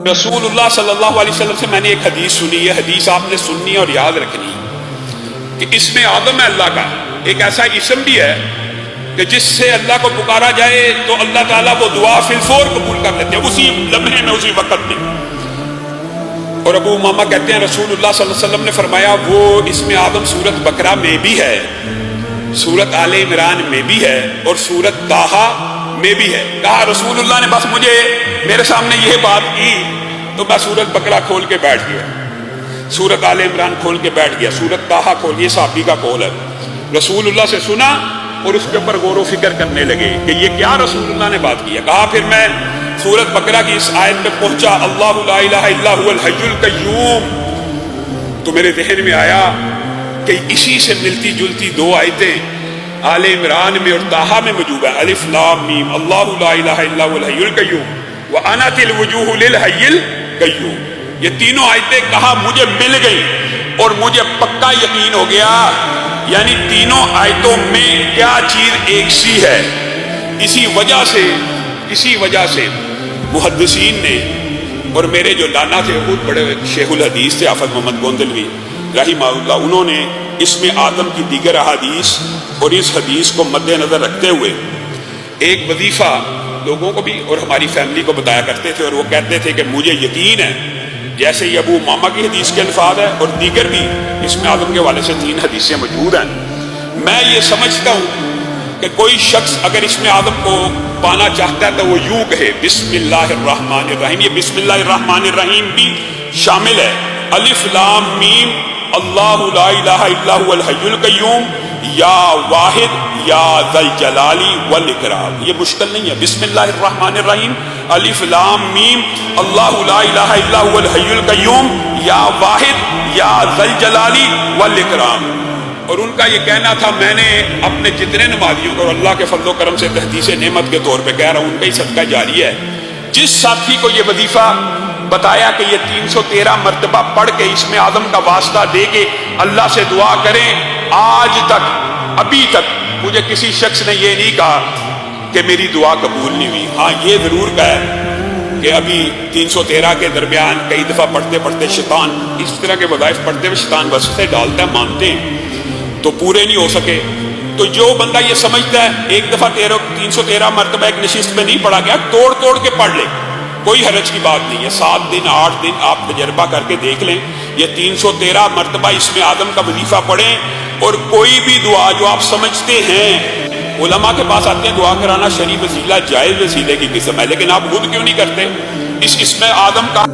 رسول اللہ صلی اللہ علیہ وسلم سے میں نے ایک حدیث سنی ہے، حدیث آپ نے سننی اور یاد رکھنی کہ اس میں آدم ہے اللہ کا ایک ایسا اسم بھی ہے کہ جس سے اللہ کو پکارا جائے تو اللہ تعالیٰ وہ دعا فی الفور قبول کر لیتے ہیں، اسی لمحے میں، اسی وقت میں۔ اور ابو امامہ کہتے ہیں رسول اللہ صلی اللہ علیہ وسلم نے فرمایا وہ اس میں آدم سورت بقرہ میں بھی ہے، سورت آل عمران میں بھی ہے اور سورت طٰہٰ میں بھی ہے۔ کہا رسول اللہ نے بس مجھے میرے سامنے یہ بات کی تو میں سورت بقرہ کھول کے بیٹھ گیا، سورت آل عمران کھول کے بیٹھ گیا، سورت طٰہٰ کھول کے، یہ صحابی کا قول ہے، رسول اللہ سے سنا اور اس کے اوپر غور و فکر کرنے لگے کہ یہ کیا رسول اللہ نے بات کی ہے۔ کہا پھر میں سورت بقرہ کی اس آیت پہ پہنچا، اللہ لا الہ الا هو الحی القیوم، تو میرے ذہن میں آیا کہ اسی سے ملتی جلتی دو آیتیں آل عمران میں اور طٰہٰ میں موجود ہیں، الف لام میم، اللہ لا الہ الا هو الحی القیوم وَأَنَتِ الْوُجُوهُ لِلْحَيِّ الْقَيُّومِ، یہ تینوں آیتیں کہا مجھے مل گئی اور مجھے پکا یقین ہو گیا، یعنی تینوں آیتوں میں کیا چیز ایک سی ہے۔ اسی وجہ سے محدثین نے اور میرے جو لانا تھے بہت بڑے شیخ الحدیث تھے حافظ محمد گوندلوی رحمہ اللہ، انہوں نے اس میں آدم کی دیگر احادیث اور اس حدیث کو مد نظر رکھتے ہوئے ایک وظیفہ لوگوں کو بھی اور ہماری فیملی کو بتایا کرتے تھے، اور وہ کہتے تھے کہ مجھے یقین ہے، جیسے یہ ابو امامہ کی حدیث کے الفاظ ہے اور دیگر بھی اس میں آدم کے حوالے سے 3 حدیثیں موجود ہیں، میں یہ سمجھتا ہوں کہ کوئی شخص اگر اس میں آدم کو پانا چاہتا ہے تو وہ یوں کہے بسم اللہ الرحمن الرحیم، یہ بسم اللہ الرحمن الرحیم بھی شامل ہے، الف لام میم اللہ لا الہ الا هو الحی القیوم یا واحد یا ذا الجلال والاکرام، یہ مشکل نہیں ہے، بسم اللہ الرحمن الرحیم الف لام میم اللہ لا الہ الا هو الحی القیوم یا واحد یا ذا الجلال والاکرام۔ اور ان کا یہ کہنا تھا، میں نے اپنے جتنے نمازیوں کو اللہ کے فضل و کرم سے تحدیث نعمت کے طور پہ کہہ رہا ہوں، ان کا ہی صدقہ جاری ہے، جس ساتھی کو یہ وظیفہ بتایا کہ یہ 313 مرتبہ پڑھ کے اس میں آدم کا واسطہ دے کے اللہ سے دعا کریں، آج تک ابھی تک مجھے کسی شخص نے یہ نہیں کہا کہ میری دعا قبول نہیں ہوئی۔ ہاں یہ ضرور کہا ہے کہ ابھی 313 کے درمیان کئی دفعہ پڑھتے پڑھتے شیطان اس طرح کے وظائف پڑھتے ہوئے شیطان وسوسے ڈالتا ہے، مانتے ہیں تو پورے نہیں ہو سکے، تو جو بندہ یہ سمجھتا ہے ایک دفعہ 313 مرتبہ ایک نشست میں نہیں پڑھا گیا، توڑ توڑ کے پڑھ لے، کوئی حرج کی بات نہیں ہے، 7 دن 8 دن آپ تجربہ کر کے دیکھ لیں، یہ 313 مرتبہ اس میں آدم کا وظیفہ پڑھیں، اور کوئی بھی دعا جو آپ سمجھتے ہیں، علماء کے پاس آتے ہیں دعا کرانا شریف وسیلہ جائز وسیلے کی قسم ہے، لیکن آپ خود کیوں نہیں کرتے؟ اس میں آدم کا